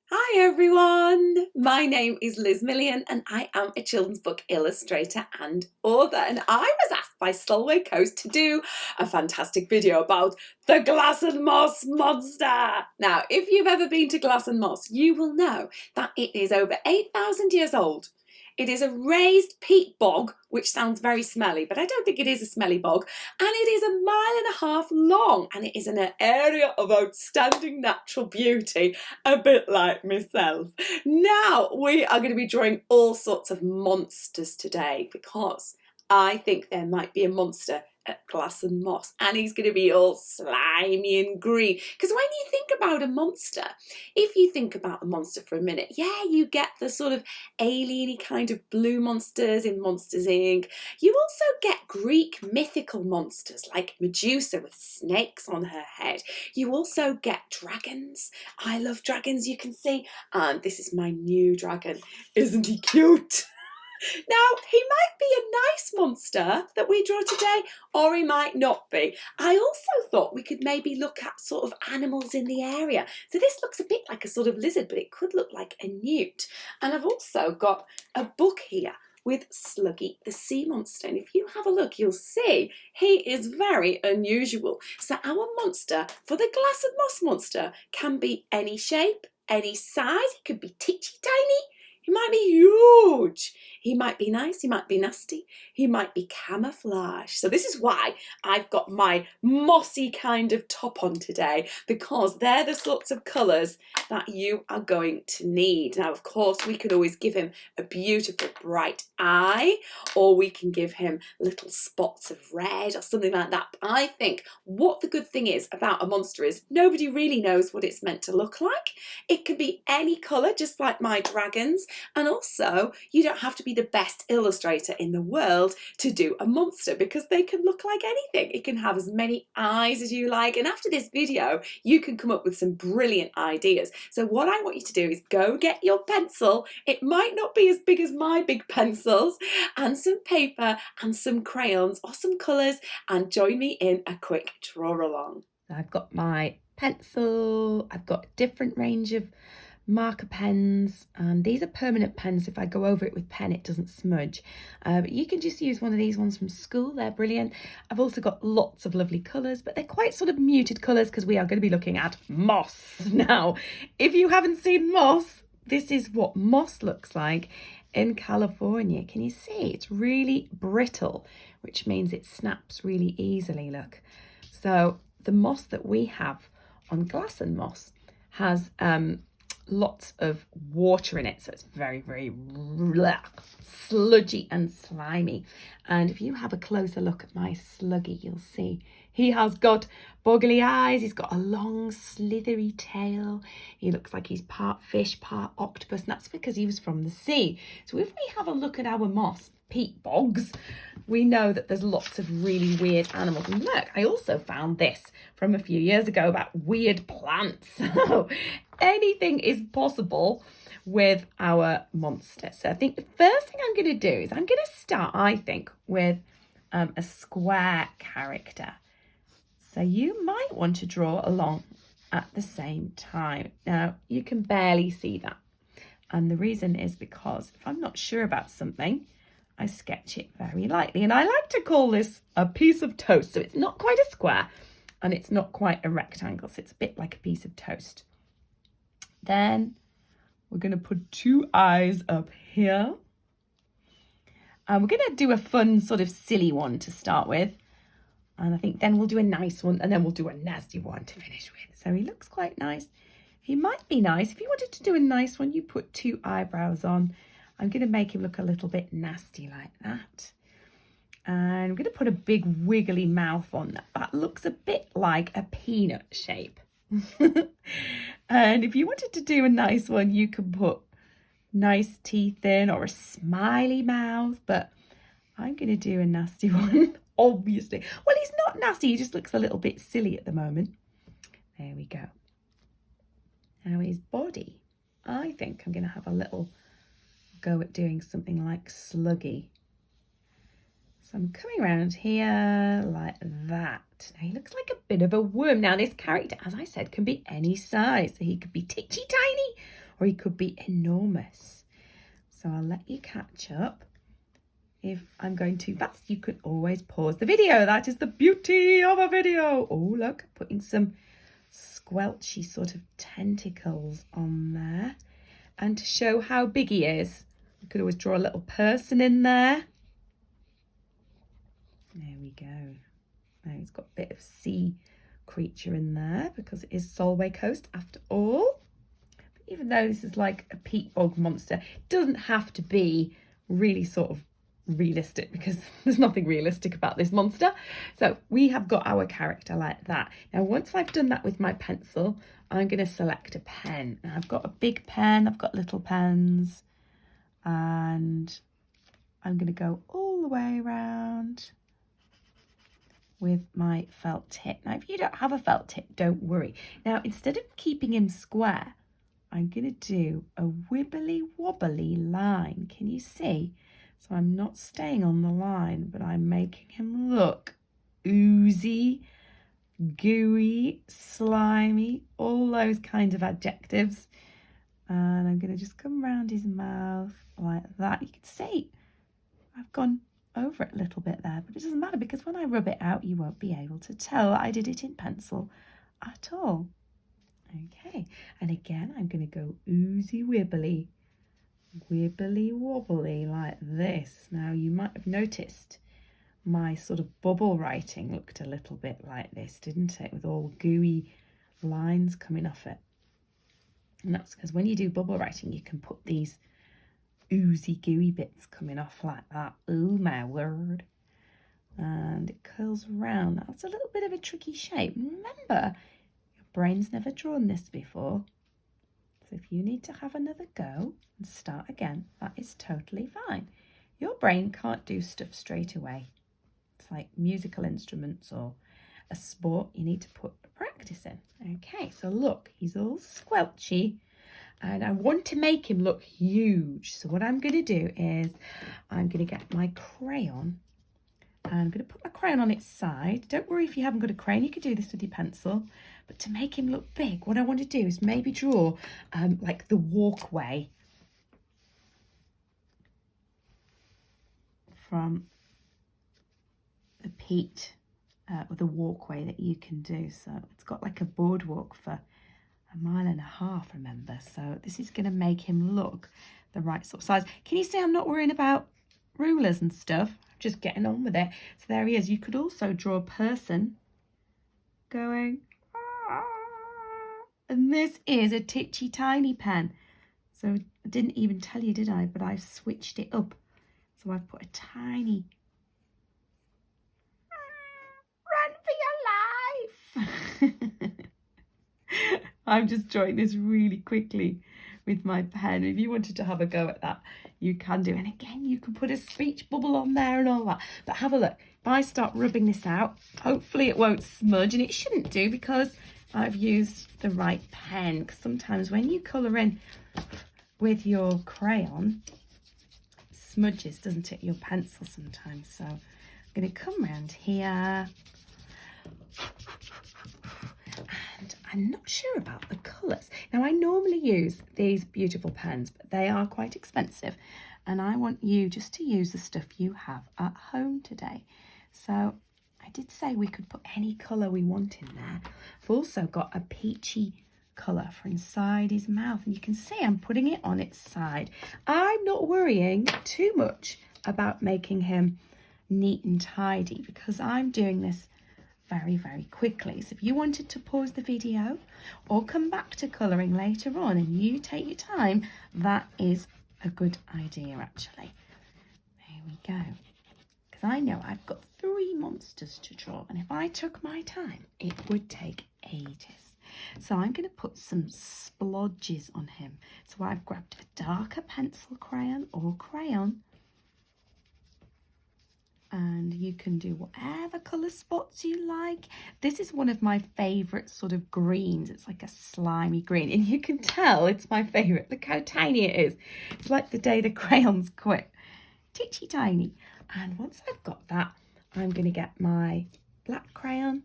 Hi everyone! My name is Liz Million and I am a children's book illustrator and author, and I was asked by Solway Coast to do a fantastic video about the Glasson Moss Monster. Now, if you've ever been to Glasson Moss, you will know that it is over 8,000 years old. It is a raised peat bog, which sounds very smelly, but I don't think it is a smelly bog, and it is 1.5 miles long, and it is in an area of outstanding natural beauty, a bit like myself. Now, we are going to be drawing all sorts of monsters today because I think there might be a monster at Glasson Moss, and he's going to be all slimy and green. Because when you think about a monster, if you think about a monster for a minute, yeah, you get the sort of alien-y kind of blue monsters in Monsters Inc. You also get Greek mythical monsters like Medusa with snakes on her head. You also get dragons. I love dragons, you can see. And this is my new dragon. Isn't he cute? Now, he might be a nice monster that we draw today, or he might not be. I also thought we could maybe look at sort of animals in the area. So this looks a bit like a sort of lizard, but it could look like a newt. And I've also got a book here with Sluggy the sea monster. And if you have a look, you'll see he is very unusual. So our monster for the Glasson Moss Monster can be any shape, any size. It could be titchy tiny. He might be huge. He might be nice. He might be nasty. He might be camouflage. So this is why I've got my mossy kind of top on today, because they're the sorts of colours that you are going to need. Now, of course, we could always give him a beautiful bright eye, or we can give him little spots of red or something like that. But I think what the good thing is about a monster is nobody really knows what it's meant to look like. It can be any colour, just like my dragons. And also, you don't have to be the best illustrator in the world to do a monster, because they can look like anything. It can have as many eyes as you like. And after this video, you can come up with some brilliant ideas. So what I want you to do is go get your pencil. It might not be as big as my big pencils, and some paper and some crayons or some colours, and join me in a quick draw along. I've got my pencil. I've got a different range of marker pens, and these are permanent pens. If I go over it with pen, it doesn't smudge, but you can just use one of these ones from school. They're brilliant. I've also got lots of lovely colours, but they're quite sort of muted colours because we are going to be looking at moss. Now, if you haven't seen moss, this is what moss looks like in California. Can you see? It's really brittle, which means it snaps really easily. Look. So the moss that we have on Glasson Moss has lots of water in it, so it's very, very sludgy and slimy. And if you have a closer look at my Sluggy, you'll see he has got boggly eyes. He's got a long slithery tail. He looks like he's part fish, part octopus, and that's because he was from the sea. So if we have a look at our moss peat bogs, we know that there's lots of really weird animals. And look, I also found this from a few years ago about weird plants. So anything is possible with our monster. So I think the first thing I'm going to do is I'm going to start, I think, with a square character. So you might want to draw along at the same time. Now, you can barely see that. And the reason is because if I'm not sure about something, I sketch it very lightly. And I like to call this a piece of toast. So it's not quite a square and it's not quite a rectangle. So it's a bit like a piece of toast. Then we're going to put 2 eyes up here. And we're going to do a fun sort of silly one to start with. And I think then we'll do a nice one, and then we'll do a nasty one to finish with. So he looks quite nice. He might be nice. If you wanted to do a nice one, you put 2 eyebrows on. I'm going to make him look a little bit nasty like that. And I'm going to put a big wiggly mouth on that. That looks a bit like a peanut shape. And if you wanted to do a nice one, you can put nice teeth in or a smiley mouth. But I'm going to do a nasty one, obviously. Well, he's not nasty. He just looks a little bit silly at the moment. There we go. Now his body, I think I'm going to have a little go at doing something like Sluggy. So I'm coming around here like that. Now he looks like a bit of a worm. Now this character, as I said, can be any size. So he could be titchy tiny, or he could be enormous. So I'll let you catch up. If I'm going too fast, you could always pause the video. That is the beauty of a video. Oh, look, putting some squelchy sort of tentacles on there. And to show how big he is, we could always draw a little person in there. There we go. Now he's got a bit of sea creature in there because it is Solway Coast after all. But even though this is like a peat bog monster, it doesn't have to be really sort of realistic because there's nothing realistic about this monster. So we have got our character like that. Now once I've done that with my pencil, I'm going to select a pen. Now, I've got a big pen, I've got little pens, and I'm going to go all the way around with my felt tip. Now if you don't have a felt tip, don't worry. Now instead of keeping him square, I'm going to do a wibbly wobbly line. Can you see? So I'm not staying on the line, but I'm making him look oozy, gooey, slimy, all those kinds of adjectives. And I'm going to just come around his mouth like that. You can see I've gone over it a little bit there, but it doesn't matter because when I rub it out, you won't be able to tell I did it in pencil at all. Okay, and again, I'm going to go oozy wibbly, wibbly wobbly like this. Now you might have noticed my sort of bubble writing looked a little bit like this, didn't it? With all gooey lines coming off it. And that's because when you do bubble writing, you can put these oozy gooey bits coming off like that. Oh my word. And it curls around. That's a little bit of a tricky shape. Remember, your brain's never drawn this before. So if you need to have another go and start again, that is totally fine. Your brain can't do stuff straight away. It's like musical instruments or a sport. You need to put practice in. Okay, so look, he's all squelchy. And I want to make him look huge. So what I'm going to do is I'm going to get my crayon. And I'm going to put my crayon on its side. Don't worry if you haven't got a crayon. You could do this with your pencil. But to make him look big, what I want to do is maybe draw like the walkway from the peat, or the walkway that you can do. So it's got like a boardwalk for 1.5 miles, remember. So this is going to make him look the right sort of size. Can you see I'm not worrying about rulers and stuff? I'm just getting on with it. So there he is. You could also draw a person going, and this is a titchy tiny pen. So I didn't even tell you, did I? But I've switched it up. So I've put a tiny, run for your life. I'm just drawing this really quickly with my pen. If you wanted to have a go at that, you can do. And again, you can put a speech bubble on there and all that. But have a look. If I start rubbing this out, hopefully it won't smudge, and it shouldn't do because I've used the right pen. Because sometimes when you colour in with your crayon, it smudges, doesn't it, your pencil sometimes. So I'm going to come around here. And I'm not sure about the colours. Now, I normally use these beautiful pens, but they are quite expensive. And I want you just to use the stuff you have at home today. So I did say we could put any colour we want in there. I've also got a peachy colour for inside his mouth. And you can see I'm putting it on its side. I'm not worrying too much about making him neat and tidy because I'm doing this very, very quickly. So if you wanted to pause the video or come back to colouring later on and you take your time, that is a good idea actually. There we go. Because I know I've got 3 monsters to draw, and if I took my time, it would take ages. So I'm going to put some splodges on him. So I've grabbed a darker pencil crayon or crayon, and you can do whatever colour spots you like. This is one of my favourite sort of greens. It's like a slimy green, and you can tell it's my favourite. Look how tiny it is. It's like the day the crayons quit. Titchy tiny. And once I've got that, I'm going to get my black crayon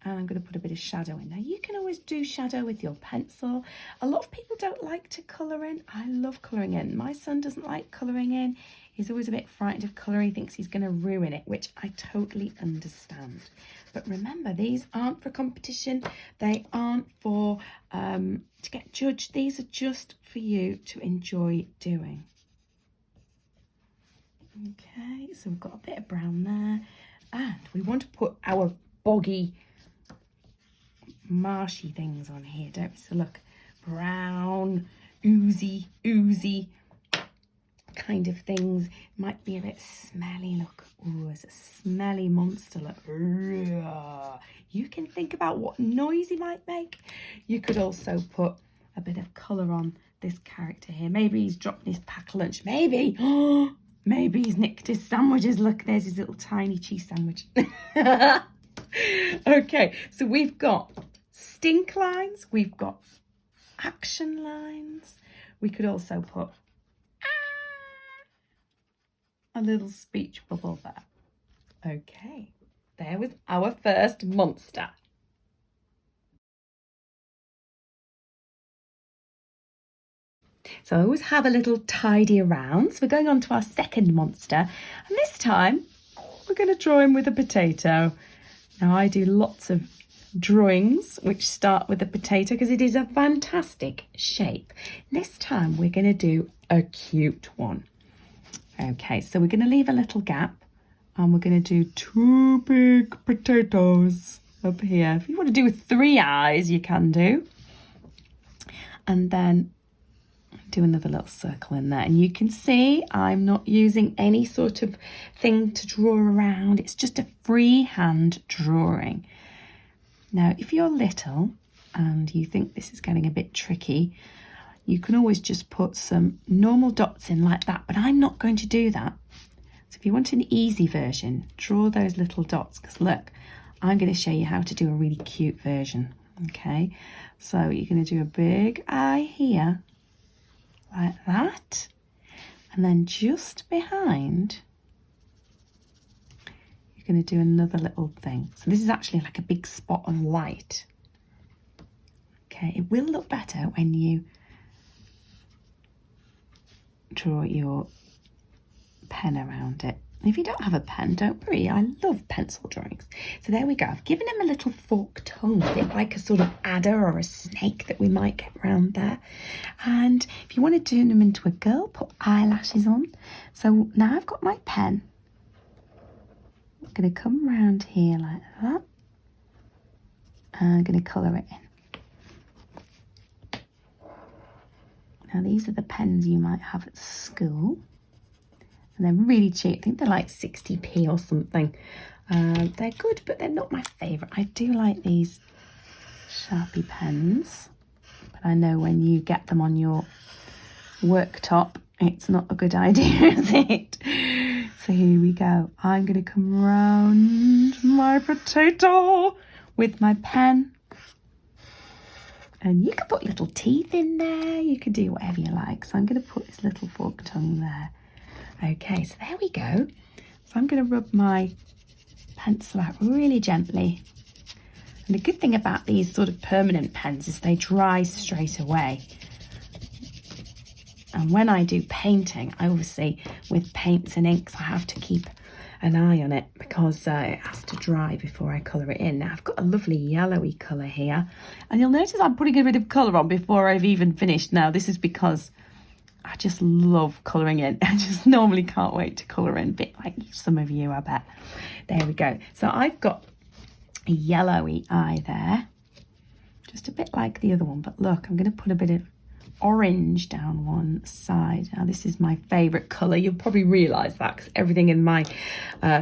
And I'm going to put a bit of shadow in. Now you can always do shadow with your pencil. A lot of people don't like to colour in. I love colouring in. My son doesn't like colouring in. He's always a bit frightened of colour. He thinks he's going to ruin it, which I totally understand. But remember, these aren't for competition. They aren't for to get judged. These are just for you to enjoy doing. Okay, so we've got a bit of brown there. And we want to put our boggy, marshy things on here, don't we? So look, brown, oozy kind of things. Might be a bit smelly. Look, oh, it's a smelly monster. Look, you can think about what noise he might make. You could also put a bit of colour on this character here. Maybe he's dropped his pack lunch. Maybe, maybe he's nicked his sandwiches. Look, there's his little tiny cheese sandwich. Okay, so we've got stink lines, we've got action lines. We could also put a little speech bubble there. Okay, there was our first monster. So I always have a little tidy around. So we're going on to our second monster. And this time, we're going to draw him with a potato. Now I do lots of drawings which start with a potato because it is a fantastic shape. This time we're going to do a cute one. Okay, so we're going to leave a little gap and we're going to do 2 big potatoes up here. If you want to do with 3 eyes, you can do. And then do another little circle in there. And you can see I'm not using any sort of thing to draw around. It's just a freehand drawing. Now, if you're little and you think this is getting a bit tricky, you can always just put some normal dots in like that, but I'm not going to do that. So if you want an easy version, draw those little dots, because look, I'm going to show you how to do a really cute version. Okay, so you're going to do a big eye here, like that, and then just behind, you're going to do another little thing. So this is actually like a big spot of light. Okay, it will look better when you draw your pen around it. If you don't have a pen, don't worry, I love pencil drawings. So there we go, I've given him a little forked tongue, a bit like a sort of adder or a snake that we might get around there. And if you want to turn him into a girl, put eyelashes on. So now I've got my pen. I'm going to come around here like that. And I'm going to colour it in. Now these are the pens you might have at school. And they're really cheap. I think they're like 60p or something. They're good, but they're not my favourite. I do like these Sharpie pens. But I know when you get them on your worktop, it's not a good idea, is it? So here we go. I'm going to come round my potato with my pen. And you can put little teeth in there. You can do whatever you like. So I'm going to put this little forked tongue there. Okay, so there we go. So I'm going to rub my pencil out really gently. And the good thing about these sort of permanent pens is they dry straight away. And when I do painting, I obviously, with paints and inks, I have to keep an eye on it because it has to dry before I colour it in. Now I've got a lovely yellowy colour here. And you'll notice I'm putting a bit of colour on before I've even finished. Now this is because I just love colouring in. I just normally can't wait to colour in, a bit like some of you, I bet. There we go. So I've got a yellowy eye there, just a bit like the other one. But look, I'm going to put a bit of orange down one side. Now this is my favourite colour. You'll probably realise that because everything in my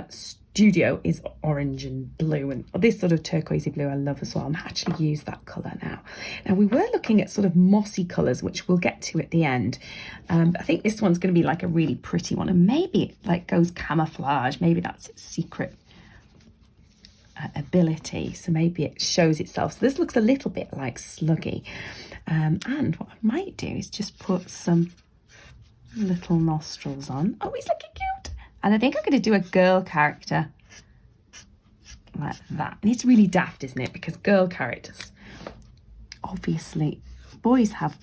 studio is orange and blue, and this sort of turquoisey blue I love as well. I'm actually use that colour now. Now we were looking at sort of mossy colours, which we'll get to at the end. I think this one's going to be like a really pretty one, and maybe it like goes camouflage. Maybe that's its secret ability, so maybe it shows itself. So this looks a little bit like sluggy. And what I might do is just put some little nostrils on. Oh, he's looking cute. And I think I'm going to do a girl character. like that. And it's really daft, isn't it? Because girl characters, obviously, boys have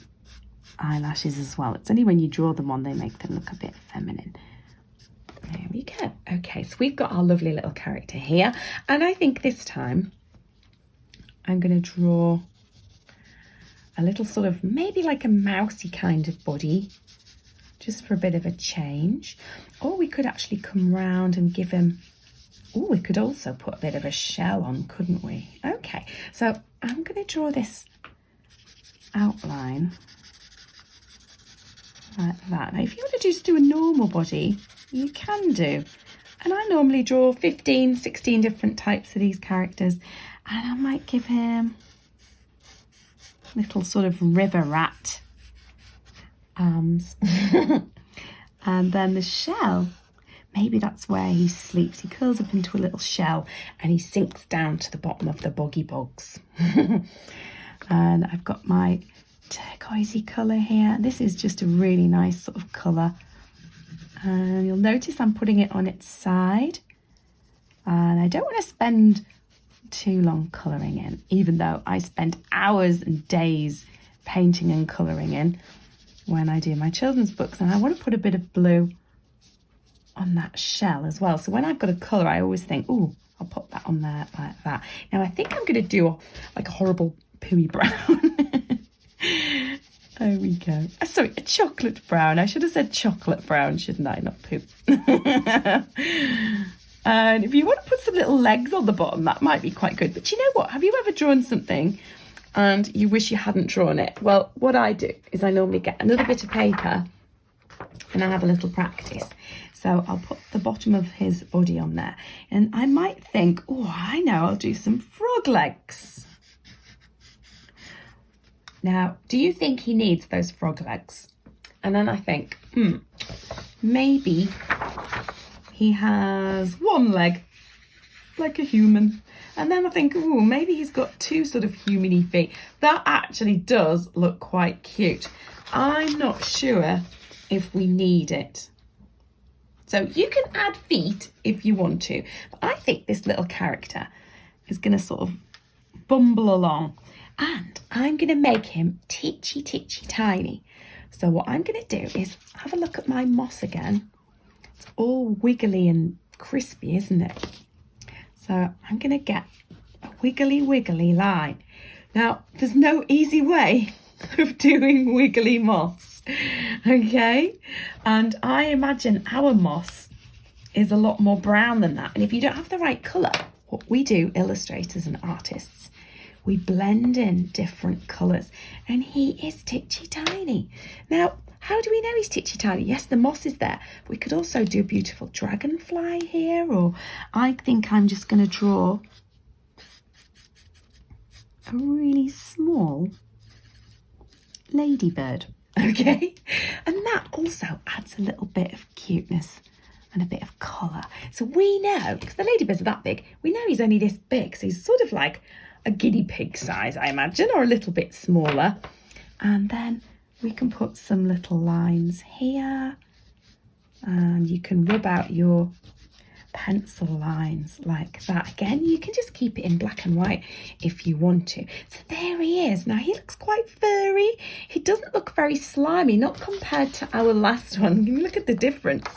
eyelashes as well. It's only when you draw them on they make them look a bit feminine. There we go. Okay, so we've got our lovely little character here. And I think this time I'm going to draw a little sort of maybe like a mousy kind of body, just for a bit of a change. Or we could actually come round and give him, oh, we could also put a bit of a shell on, couldn't we? Okay, so I'm going to draw this outline like that. Now, if you want to just do a normal body, you can do. And I normally draw 15, 16 different types of these characters. And I might give him little sort of river rat arms. And then the shell, maybe that's where he sleeps. He curls up into a little shell and he sinks down to the bottom of the boggy bogs. And I've got my turquoisey colour here. This is just a really nice sort of colour. And you'll notice I'm putting it on its side. And I don't want to spend too long colouring in, even though I spend hours and days painting and colouring in when I do my children's books. And I want to put a bit of blue on that shell as well. So when I've got a colour, I always think, oh, I'll put that on there like that. Now I think I'm going to do like a horrible pooey brown. There we go. Sorry, a chocolate brown. I should have said chocolate brown, shouldn't I? Not poop. And if you want to put some little legs on the bottom, that might be quite good. But you know what? Have you ever drawn something and you wish you hadn't drawn it? Well, what I do is I normally get another bit of paper and I have a little practice. So I'll put the bottom of his body on there. And I might think, oh, I know, I'll do some frog legs. Now, do you think he needs those frog legs? And then I think, maybe he has one leg, like a human. And then I think, oh, maybe he's got two sort of human-y feet. That actually does look quite cute. I'm not sure if we need it. So you can add feet if you want to. But I think this little character is going to sort of bumble along. And I'm going to make him titchy tiny. So what I'm going to do is have a look at my moss again. It's all wiggly and crispy, isn't it? So I'm going to get a wiggly line. Now, there's no easy way of doing wiggly moss, okay? And I imagine our moss is a lot more brown than that. And if you don't have the right colour, what we do, illustrators and artists, we blend in different colours. And he is titchy tiny. Now, how do we know he's titchy tiny? Yes, the moss is there. But we could also do a beautiful dragonfly here. Or I think I'm just going to draw a really small ladybird. Okay? And that also adds a little bit of cuteness and a bit of colour. So we know, because the ladybirds are that big, we know he's only this big. So he's sort of like a guinea pig size, I imagine, or a little bit smaller. And then we can put some little lines here. And you can rub out your pencil lines like that. Again, you can just keep it in black and white if you want to. So there he is. Now he looks quite furry. He doesn't look very slimy, not compared to our last one. You can look at the difference.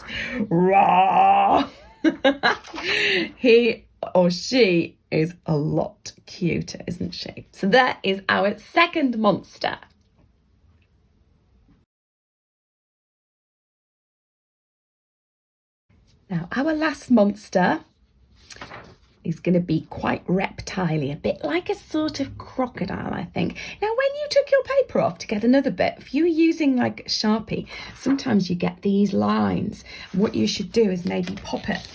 Raw! He or she is a lot cuter, isn't she? So there is our second monster. Now, our last monster is going to be quite reptile-y, a bit like a sort of crocodile, I think. Now, when you took your paper off to get another bit, if you were using like a Sharpie, sometimes you get these lines. What you should do is maybe pop it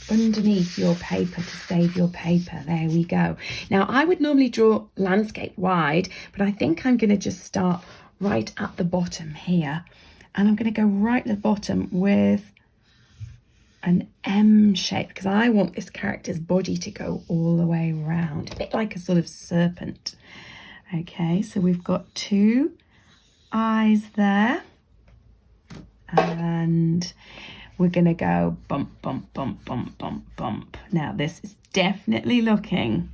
underneath your paper to save your paper. There we go. Now, I would normally draw landscape wide, but I think I'm going to just start right at the bottom here. And I'm going to go right at the bottom with an M shape, because I want this character's body to go all the way around, a bit like a sort of serpent. Okay, so we've got two eyes there, and we're going to go bump, bump, bump, bump, bump, bump. Now this is definitely looking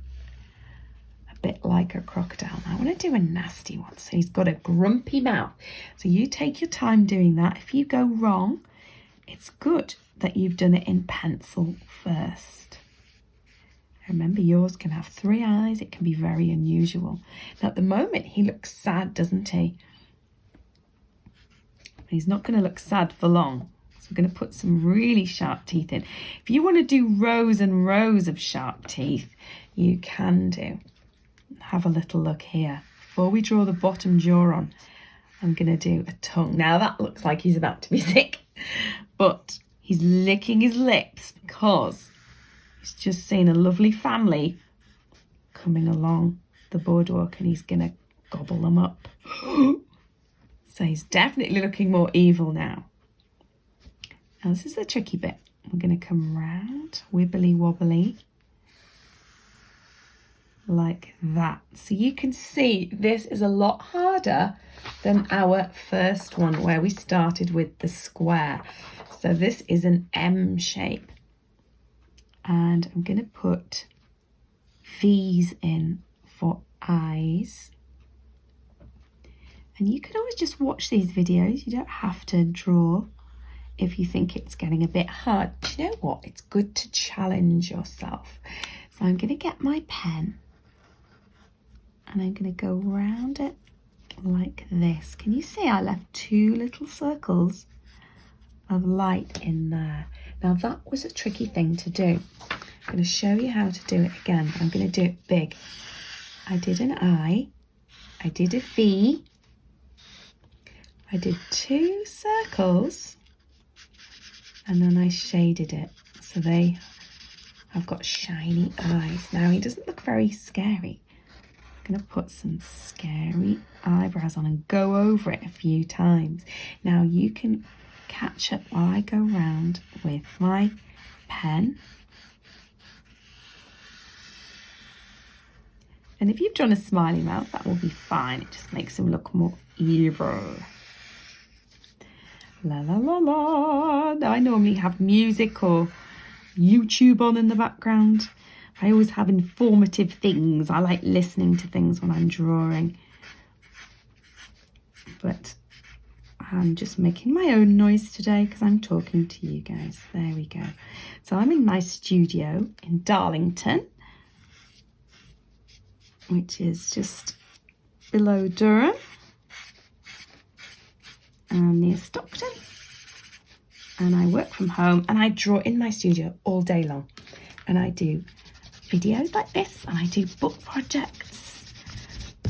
a bit like a crocodile. Now I want to do a nasty one. So he's got a grumpy mouth. So you take your time doing that. If you go wrong, it's good that you've done it in pencil first. Remember, yours can have 3 eyes. It can be very unusual. Now, at the moment, he looks sad, doesn't he? He's not going to look sad for long. So we're going to put some really sharp teeth in. If you want to do rows and rows of sharp teeth, you can do. Have a little look here. Before we draw the bottom jaw on, I'm going to do a tongue. Now, that looks like he's about to be sick, but he's licking his lips because he's just seen a lovely family coming along the boardwalk and he's going to gobble them up. So he's definitely looking more evil now. Now this is the tricky bit. We're going to come round, wibbly wobbly, like that. So you can see this is a lot harder than our first one where we started with the square. So this is an M shape. And I'm going to put V's in for eyes. And you can always just watch these videos. You don't have to draw if you think it's getting a bit hard. Do you know what? It's good to challenge yourself. So I'm going to get my pen and I'm going to go around it like this. Can you see I left 2 little circles of light in there? Now that was a tricky thing to do. I'm going to show you how to do it again. I'm going to do it big. I did an I did a V, I did 2 circles, and then I shaded it. So I've got shiny eyes. Now he doesn't look very scary. I'm going to put some scary eyebrows on and go over it a few times. Now you can catch up while I go round with my pen. And if you've drawn a smiley mouth, that will be fine. It just makes him look more evil. La la la la. Now I normally have music or YouTube on in the background. I always have informative things. I like listening to things when I'm drawing. But I'm just making my own noise today because I'm talking to you guys. There we go. So I'm in my studio in Darlington, which is just below Durham and near Stockton. And I work from home and I draw in my studio all day long. And I do videos like this and I do book projects.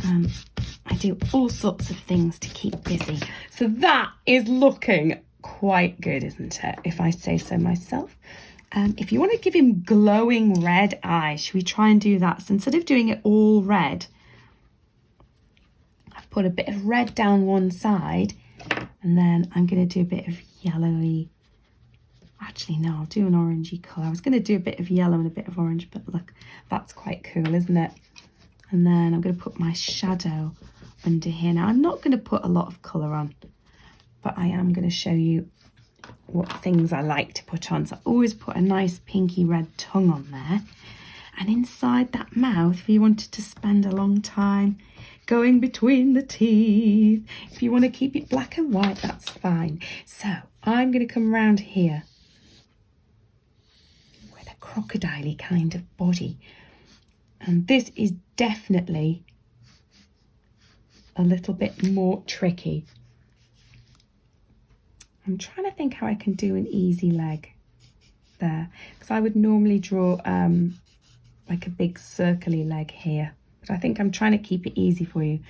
I do all sorts of things to keep busy. So that is looking quite good, isn't it? If I say so myself. If you want to give him glowing red eyes, should we try and do that? So instead of doing it all red, I've put a bit of red down one side and then I'm going to do a bit of yellowy. Actually, no, I'll do an orangey colour. I was going to do a bit of yellow and a bit of orange, but look, that's quite cool, isn't it? And then I'm going to put my shadow under here. Now, I'm not going to put a lot of colour on, but I am going to show you what things I like to put on. So I always put a nice pinky red tongue on there. And inside that mouth, if you wanted to spend a long time going between the teeth, if you want to keep it black and white, that's fine. So I'm going to come around here with a crocodile-y kind of body. And this is definitely a little bit more tricky. I'm trying to think how I can do an easy leg there, because I would normally draw like a big circle-y leg here, but I think I'm trying to keep it easy for you.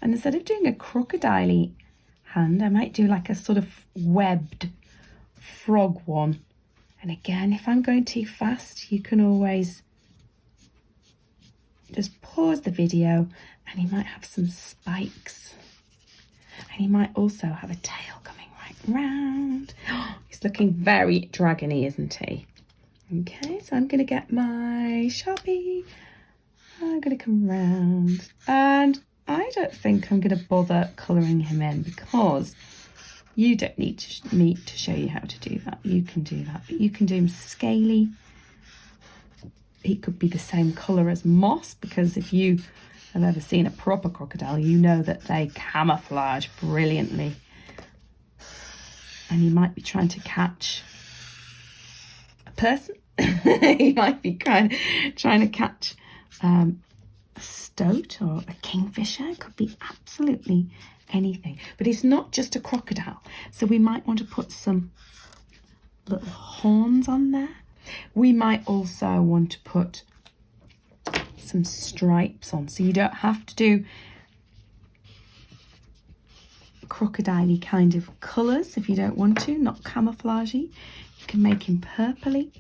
And instead of doing a crocodile-y hand, I might do like a sort of webbed frog one. And again, if I'm going too fast, you can always just pause the video and he might have some spikes. And he might also have a tail coming right round. He's looking very dragony, isn't he? Okay, so I'm going to get my Sharpie. I'm going to come round. And I don't think I'm going to bother colouring him in because You don't need me to show you how to do that. You can do that, but you can do him scaly. He could be the same colour as moss, because if you have ever seen a proper crocodile, you know that they camouflage brilliantly. And you might be trying to catch a person. You might be trying to catch a stoat or a kingfisher. It could be absolutely anything. But it's not just a crocodile. So we might want to put some little horns on there. We might also want to put some stripes on, so you don't have to do crocodile-y kind of colours if you don't want to, not camouflagey. You can make him purpley.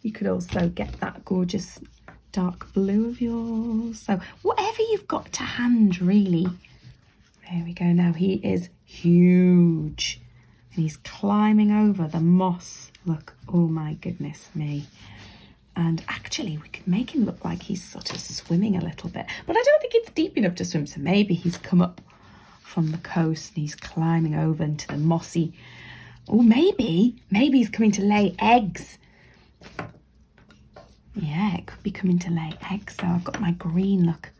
You could also get that gorgeous dark blue of yours. So whatever you've got to hand, really. There we go. Now he is huge and he's climbing over the moss. Look, oh my goodness me. And actually we could make him look like he's sort of swimming a little bit, but I don't think it's deep enough to swim, so maybe he's come up from the coast and he's climbing over into the mossy, or maybe he's coming to lay eggs. Yeah, it could be coming to lay eggs. So I've got my green, look.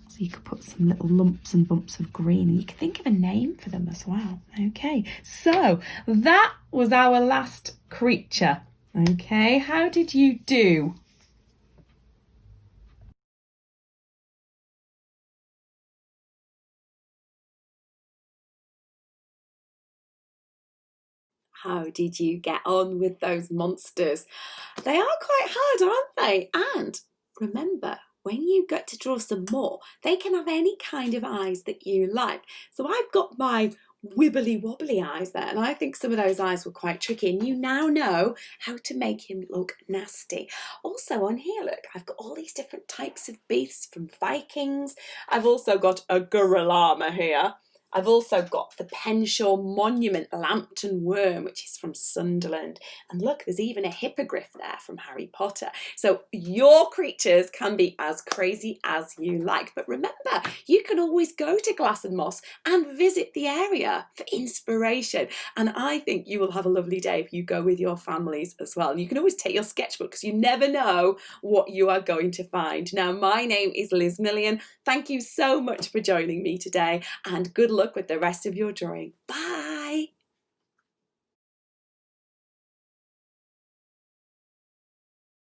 So you could put some little lumps and bumps of green, and you could think of a name for them as well. Okay, so that was our last creature. Okay, how did you do? How did you get on with those monsters? They are quite hard, aren't they? And remember, when you get to draw some more, they can have any kind of eyes that you like. So I've got my wibbly wobbly eyes there, and I think some of those eyes were quite tricky, and you now know how to make him look nasty. Also on here, look, I've got all these different types of beasts from Vikings. I've also got a gorillama here. I've also got the Penshaw Monument Lambton Worm, which is from Sunderland. And look, there's even a hippogriff there from Harry Potter. So your creatures can be as crazy as you like. But remember, you can always go to Glasson Moss and visit the area for inspiration. And I think you will have a lovely day if you go with your families as well. You can always take your sketchbook, because you never know what you are going to find. Now, my name is Liz Millian. Thank you so much for joining me today, and good luck with the rest of your drawing. Bye.